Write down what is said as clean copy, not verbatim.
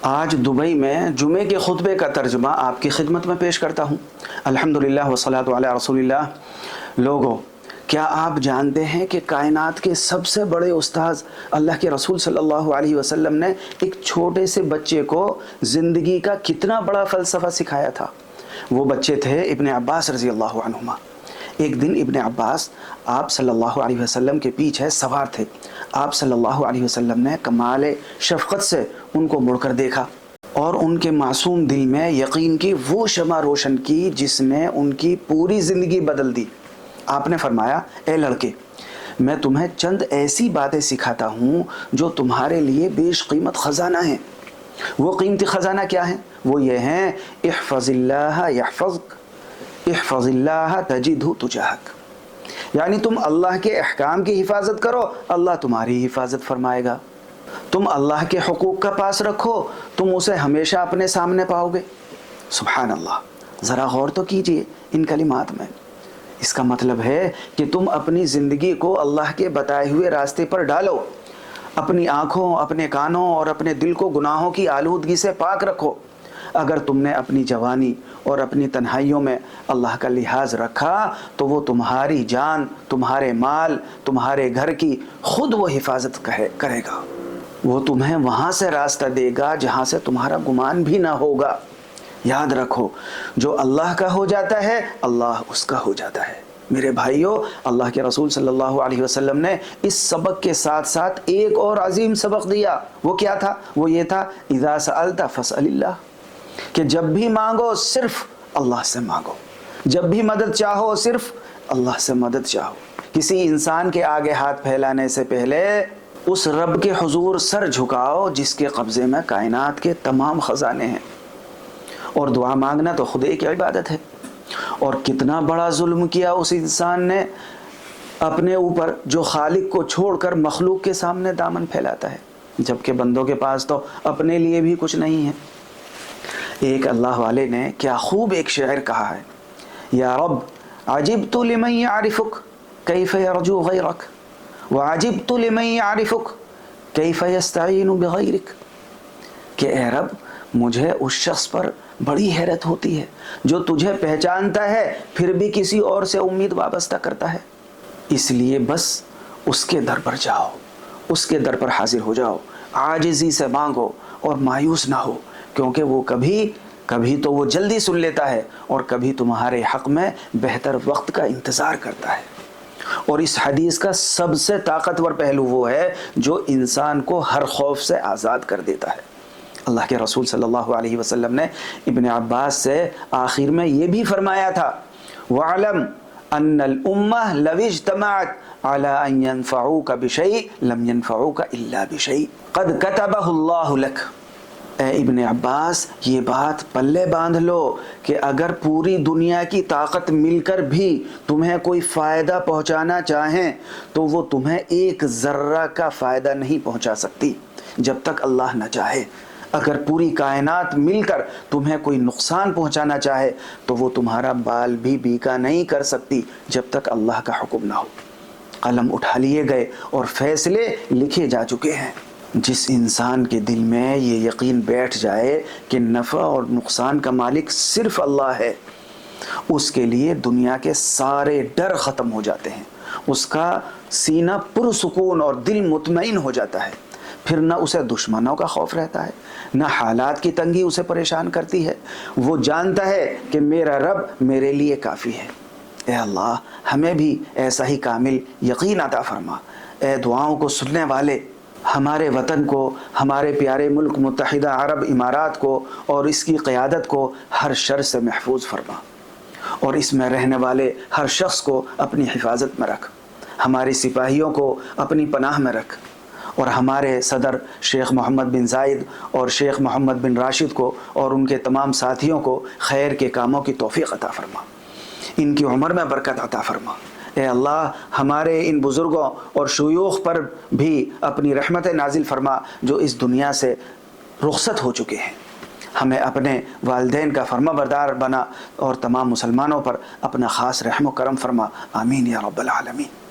آج دبئی میں جمعے کے خطبے کا ترجمہ آپ کی خدمت میں پیش کرتا ہوں۔ الحمدللہ والصلاۃ علی رسول اللہ۔ لوگوں، کیا آپ جانتے ہیں کہ کائنات کے سب سے بڑے استاذ اللہ کے رسول صلی اللہ علیہ وسلم نے ایک چھوٹے سے بچے کو زندگی کا کتنا بڑا فلسفہ سکھایا تھا؟ وہ بچے تھے ابن عباس رضی اللہ عنہما۔ ایک دن ابن عباس آپ صلی اللہ علیہ وسلم کے پیچھے سوار تھے۔ آپ صلی اللہ علیہ وسلم نے کمال شفقت سے ان کو مڑ کر دیکھا اور ان کے معصوم دل میں یقین کی وہ شمع روشن کی جس نے ان کی پوری زندگی بدل دی۔ آپ نے فرمایا، اے لڑکے، میں تمہیں چند ایسی باتیں سکھاتا ہوں جو تمہارے لیے بیش قیمت خزانہ ہیں۔ وہ قیمتی خزانہ کیا ہیں؟ وہ یہ ہیں، احفظ اللہ یحفظک، احفظ اللہ تجدہ تجاہک۔ یعنی تم اللہ کے احکام کی حفاظت کرو، اللہ تمہاری حفاظت فرمائے گا۔ تم اللہ کے حقوق کا پاس رکھو، تم اسے ہمیشہ اپنے سامنے پاؤ گے۔ سبحان اللہ، ذرا غور تو کیجئے ان کلمات میں۔ اس کا مطلب ہے کہ تم اپنی زندگی کو اللہ کے بتائے ہوئے راستے پر ڈالو، اپنی آنکھوں، اپنے کانوں اور اپنے دل کو گناہوں کی آلودگی سے پاک رکھو۔ اگر تم نے اپنی جوانی اور اپنی تنہائیوں میں اللہ کا لحاظ رکھا تو وہ تمہاری جان، تمہارے مال، تمہارے گھر کی خود وہ حفاظت کرے گا۔ وہ تمہیں وہاں سے راستہ دے گا جہاں سے تمہارا گمان بھی نہ ہوگا۔ یاد رکھو، جو اللہ کا ہو جاتا ہے اللہ اس کا ہو جاتا ہے۔ میرے بھائیوں، اللہ کے رسول صلی اللہ علیہ وسلم نے اس سبق کے ساتھ ساتھ ایک اور عظیم سبق دیا۔ وہ کیا تھا؟ وہ یہ تھا، اذا سألت فاسأل اللہ، کہ جب بھی مانگو صرف اللہ سے مانگو، جب بھی مدد چاہو صرف اللہ سے مدد چاہو۔ کسی انسان کے آگے ہاتھ پھیلانے سے پہلے اس رب کے حضور سر جھکاؤ جس کے قبضے میں کائنات کے تمام خزانے ہیں۔ اور دعا مانگنا تو خود ایک عبادت ہے۔ اور کتنا بڑا ظلم کیا اس انسان نے اپنے اوپر جو خالق کو چھوڑ کر مخلوق کے سامنے دامن پھیلاتا ہے، جبکہ بندوں کے پاس تو اپنے لیے بھی کچھ نہیں ہے۔ ایک اللہ والے نے کیا خوب ایک شعر کہا ہے، یا رب عجبت لمن یعرفک کیف یرجو غیرک وعجبت لمن یعرفک کیف یستعین بغیرک، کہ اے رب مجھے اس شخص پر بڑی حیرت ہوتی ہے جو تجھے پہچانتا ہے پھر بھی کسی اور سے امید وابستہ کرتا ہے۔ اس لیے بس اس کے در پر جاؤ، اس کے در پر حاضر ہو جاؤ، عاجزی سے مانگو اور مایوس نہ ہو، کیونکہ وہ کبھی تو وہ جلدی سن لیتا ہے اور کبھی تمہارے حق میں بہتر وقت کا انتظار کرتا ہے۔ اور اس حدیث کا سب سے طاقتور پہلو وہ ہے جو انسان کو ہر خوف سے آزاد کر دیتا ہے۔ اللہ کے رسول صلی اللہ علیہ وسلم نے ابن عباس سے آخر میں یہ بھی فرمایا تھا، وَعْلَمْ أَنَّ الْأُمَّةَ لَوِ اجْتَمَعَتْ عَلَىٰ أَن يَنْفَعُوكَ بِشَيْءٍ لَمْ يَنْفَعُوكَ إِلَّا بِشَيْءٍ قَدْ كَتَبَهُ اللَّهُ لَكَ۔ اے ابن عباس، یہ بات پلے باندھ لو کہ اگر پوری دنیا کی طاقت مل کر بھی تمہیں کوئی فائدہ پہنچانا چاہیں تو وہ تمہیں ایک ذرہ کا فائدہ نہیں پہنچا سکتی جب تک اللہ نہ چاہے۔ اگر پوری کائنات مل کر تمہیں کوئی نقصان پہنچانا چاہے تو وہ تمہارا بال بھی بیکا نہیں کر سکتی جب تک اللہ کا حکم نہ ہو۔ قلم اٹھا لیے گئے اور فیصلے لکھے جا چکے ہیں۔ جس انسان کے دل میں یہ یقین بیٹھ جائے کہ نفع اور نقصان کا مالک صرف اللہ ہے، اس کے لیے دنیا کے سارے ڈر ختم ہو جاتے ہیں، اس کا سینہ پرسکون اور دل مطمئن ہو جاتا ہے۔ پھر نہ اسے دشمنوں کا خوف رہتا ہے، نہ حالات کی تنگی اسے پریشان کرتی ہے۔ وہ جانتا ہے کہ میرا رب میرے لیے کافی ہے۔ اے اللہ، ہمیں بھی ایسا ہی کامل یقین عطا فرما۔ اے دعاؤں کو سننے والے، ہمارے وطن کو، ہمارے پیارے ملک متحدہ عرب امارات کو اور اس کی قیادت کو ہر شر سے محفوظ فرما، اور اس میں رہنے والے ہر شخص کو اپنی حفاظت میں رکھ، ہمارے سپاہیوں کو اپنی پناہ میں رکھ، اور ہمارے صدر شیخ محمد بن زائد اور شیخ محمد بن راشد کو اور ان کے تمام ساتھیوں کو خیر کے کاموں کی توفیق عطا فرما، ان کی عمر میں برکت عطا فرما۔ اے اللہ، ہمارے ان بزرگوں اور شیوخ پر بھی اپنی رحمت نازل فرما جو اس دنیا سے رخصت ہو چکے ہیں۔ ہمیں اپنے والدین کا فرما بردار بنا اور تمام مسلمانوں پر اپنا خاص رحم و کرم فرما۔ آمین یا رب العالمین۔